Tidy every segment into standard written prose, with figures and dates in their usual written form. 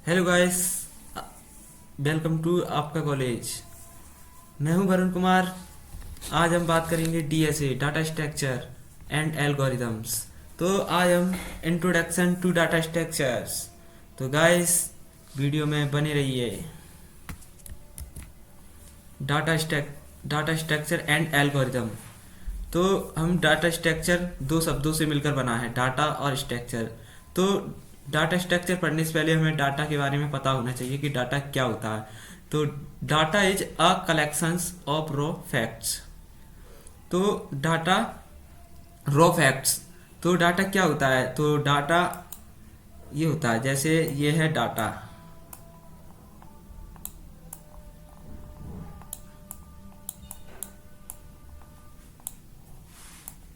Hello guys, welcome to आपका college. मैं हूं वरुण कुमार। आज हम बात करेंगे DSA, data structure and algorithms. तो आज हम इंट्रोडक्शन टू डाटा स्ट्रक्चर्स। तो गाइस, वीडियो में बने रहिए। Data structure and algorithm. तो हम डाटा स्ट्रक्चर दो शब्दों से मिलकर बना है, डाटा और स्ट्रक्चर। तो डाटा स्ट्रक्चर पढ़ने से पहले हमें डाटा के बारे में पता होना चाहिए कि डाटा क्या होता है। तो data is a collections of raw facts. तो डाटा रॉ फैक्ट्स। तो डाटा क्या होता है? तो डाटा ये होता है, जैसे ये है डाटा।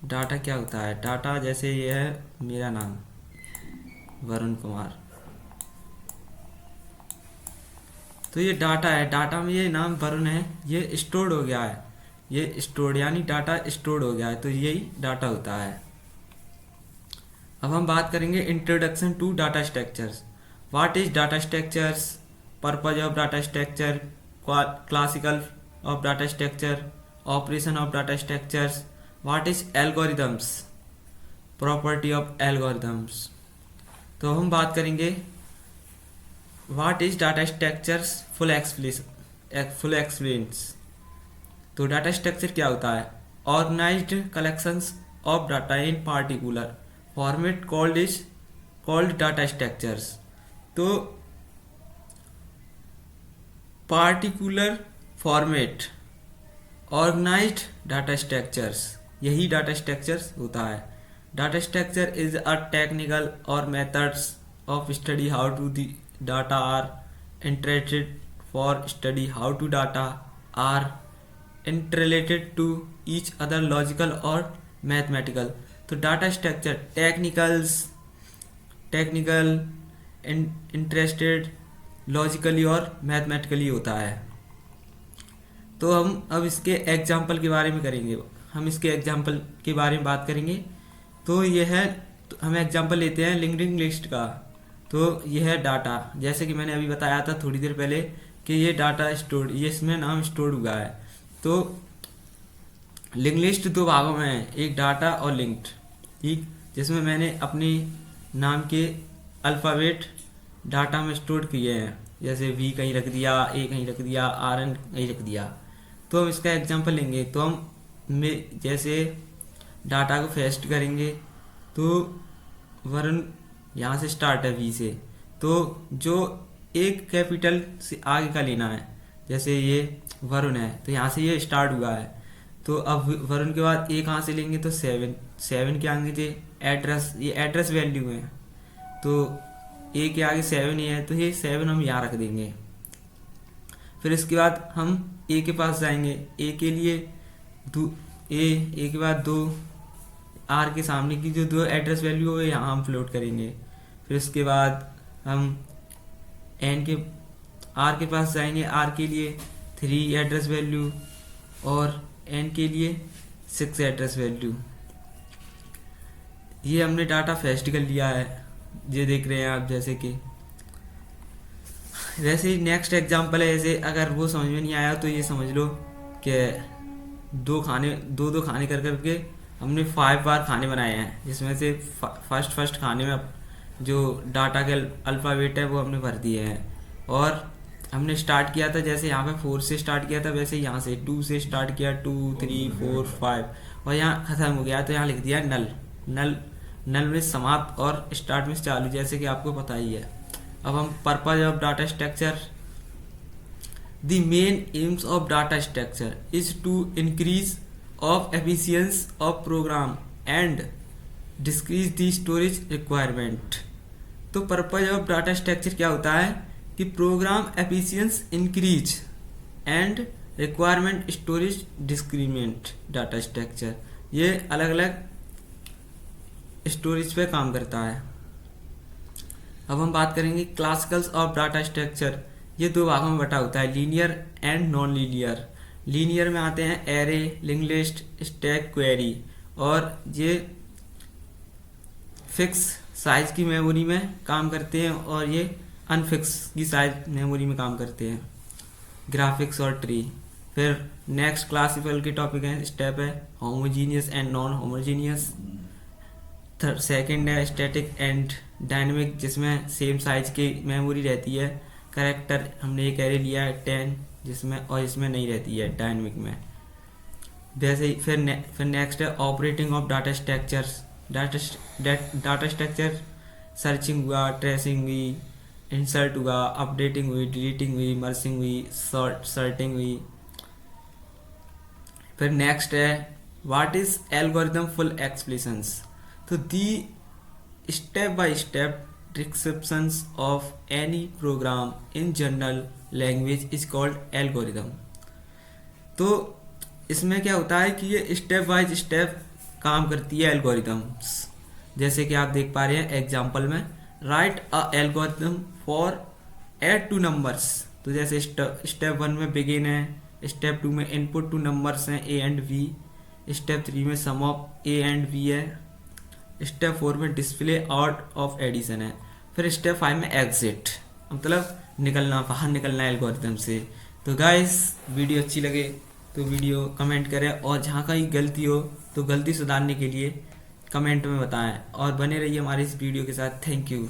डाटा क्या होता है? डाटा जैसे ये है मेरा नाम वरुण कुमार। तो ये डाटा है, डाटा में ये नाम वरुण है, ये स्टोर्ड हो गया है। ये स्टोर्ड यानी डाटा स्टोर्ड हो गया है, तो यही डाटा होता है। अब हम बात करेंगे introduction to data structures. What is data structures, purpose of data structure, classical of data structure, operation of data structures, what is algorithms, property of algorithms. तो हम बात करेंगे what is data structures full explains. तो data structure क्या होता है? Organised collections of data in particular format called data structures. तो particular format organised data structures, यही डाटा स्ट्रक्चर्स होता है। Data structure is a technical और methods of study how to the data are interested for study how to data are interrelated to each other logical or mathematical। तो data structure technical interested logically और mathematically होता है। तो हम अब इसके example के बारे में करेंगे। हम इसके एग्जाम्पल के बारे में बात करेंगे। तो यह है, तो हम एग्जाम्पल लेते हैं लिंक्डइन लिस्ट का। तो यह है डाटा, जैसे कि मैंने अभी बताया था थोड़ी देर पहले कि ये डाटा स्टोर्ड, ये इसमें नाम स्टोर्ड हुआ है। तो लिंक लिस्ट दो भागों में है, एक डाटा और लिंक्ड, ठीक, जिसमें मैंने अपने नाम के अल्फ़ाबेट डाटा में स्टोर किए हैं, जैसे वी कहीं रख दिया, ए कहीं रख दिया, आर एन कहीं रख दिया। तो हम इसका एग्जांपल लेंगे। तो हम जैसे डाटा को फेस्ट करेंगे, तो वरुण यहाँ से स्टार्ट है वी से, तो जो एक कैपिटल से आगे का लेना है, जैसे ये वरुण है तो यहाँ से ये स्टार्ट हुआ है। तो अब वरुण के बाद ए कहाँ से लेंगे? तो सेवन के आगे थे एड्रेस, ये एड्रेस वैल्यू है, तो ए के आगे 7 ही है, तो ये 7 हम यहाँ रख देंगे। फिर इसके बाद हम ए के पास जाएंगे, ए के लिए ए के बाद 2 आर के सामने की जो 2 एड्रेस वैल्यू है यहाँ हम फ्लोट करेंगे। फिर उसके बाद हम एन के आर के पास जाएंगे, आर के लिए 3 एड्रेस वैल्यू और एन के लिए 6 एड्रेस वैल्यू। ये हमने डाटा फेस्ट कर लिया है, ये देख रहे हैं आप। जैसे कि वैसे ही नेक्स्ट एग्जांपल है, जैसे अगर वो समझ में नहीं आया तो ये समझ लो कि दो खाने कर करके हमने 5 बार खाने बनाए हैं, जिसमें से फर्स्ट खाने में जो डाटा के अल्फ़ाबेट है वो हमने भर दिए हैं। और हमने स्टार्ट किया था, जैसे यहाँ पे 4 से स्टार्ट किया था, वैसे यहाँ से 2 से स्टार्ट किया, 2 3 4 5 और यहाँ ख़त्म हो गया, तो यहाँ लिख दिया नल में समाप्त और स्टार्ट में चालू, जैसे कि आपको पता ही है। अब हम purpose of data structure. The main aims of data structure is to increase of efficiency of program and decrease the storage requirement. तो पर्पज ऑफ डाटा स्ट्रक्चर क्या होता है कि program efficiency increase and requirement storage decrement. Data structure ये अलग अलग storage पे काम करता है। अब हम बात करेंगे क्लासिकल्स ऑफ डाटा स्ट्रक्चर। ये 2 भागों में बटा होता है, linear and non linear. Linear में आते हैं array, link list, stack, query, और ये फिक्स साइज की मेमोरी में काम करते हैं, और ये अनफिक्स की साइज मेमोरी में काम करते हैं, ग्राफिक्स और ट्री। फिर नेक्स्ट क्लासिफाई के टॉपिक है, स्टेप है homogeneous and non homogeneous. Second है स्टैटिक एंड डायनेमिक, जिसमें सेम साइज की मेमोरी रहती है। करेक्टर हमने एक एरे लिया है 10 जिसमें, और इसमें नहीं रहती है डायनेमिक में। वैसे ही फिर नेक्स्ट है operating of data structures. Data structure searching हुआ, ट्रेसिंग हुई, इंसर्ट हुआ, अपडेटिंग हुई, डिलीटिंग हुई, मर्जिंग हुई, सर्टिंग हुई। फिर नेक्स्ट है what is algorithm full explanations. तो the step by step descriptions of any program in general language is called algorithm. तो इसमें क्या होता है कि ये स्टेप बाय स्टेप काम करती है एल्गोरिथम्स। जैसे कि आप देख पा रहे हैं एग्जांपल में, right a algorithm for add two numbers. तो जैसे स्टेप 1 में बिगिन है, स्टेप 2 में इनपुट टू नंबर्स हैं ए एंड बी, स्टेप 3 में सम ऑफ ए एंड बी है, स्टेप 4 में डिस्प्ले आउट ऑफ एडिशन है, फिर स्टेप 5 में एग्जिट, मतलब निकलना, बाहर निकलना है एल्गोरिथम से। तो गाइस वीडियो अच्छी लगे तो वीडियो कमेंट करें, और जहाँ कहीं गलती हो तो गलती सुधारने के लिए कमेंट में बताएं, और बने रहिए हमारी इस वीडियो के साथ। Thank you.